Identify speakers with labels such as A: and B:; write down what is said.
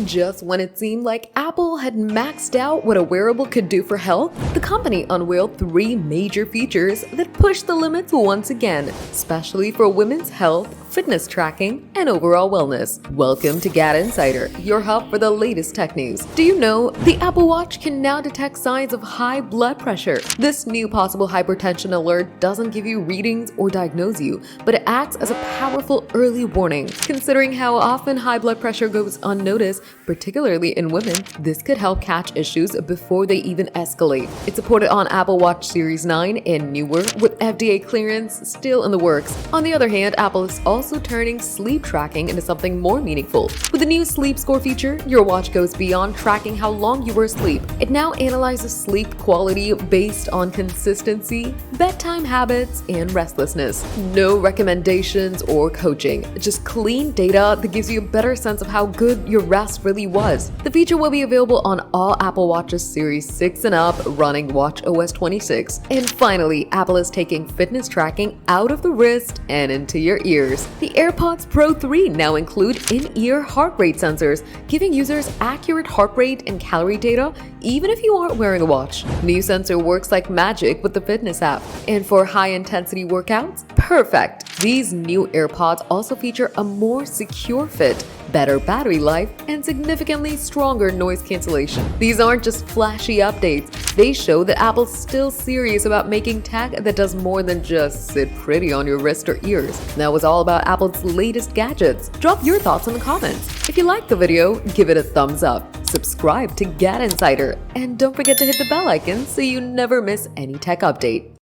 A: Just when it seemed like Apple had maxed out what a wearable could do for health, the company unveiled 3 major features that pushed the limits once again, especially for women's health, fitness tracking, and overall wellness. Welcome to GadInsider, your hub for the latest tech news. Do you know the Apple Watch can now detect signs of high blood pressure? This new possible hypertension alert doesn't give you readings or diagnose you, but it acts as a powerful early warning. Considering how often high blood pressure goes unnoticed, particularly in women, this could help catch issues before they even escalate. It's supported on Apple Watch Series 9 and newer, with FDA clearance still in the works. On the other hand, Apple is also turning sleep tracking into something more meaningful. With the new sleep score feature, your watch goes beyond tracking how long you were asleep. It now analyzes sleep quality based on consistency, bedtime habits, and restlessness. No recommendations or coaching, just clean data that gives you a better sense of how good your rest really was. The feature will be available on all Apple Watches Series 6 and up running watchOS 26. And finally, Apple is taking fitness tracking out of the wrist and into your ears. The AirPods Pro 3 now include in-ear heart rate sensors, giving users accurate heart rate and calorie data even if you aren't wearing a watch. New sensor works like magic with the fitness app. And for high-intensity workouts, perfect! These new AirPods also feature a more secure fit, better battery life, and significantly stronger noise cancellation. These aren't just flashy updates. They show that Apple's still serious about making tech that does more than just sit pretty on your wrist or ears. That was all about Apple's latest gadgets. Drop your thoughts in the comments. If you liked the video, give it a thumbs up. Subscribe to GadInsider, and don't forget to hit the bell icon so you never miss any tech update.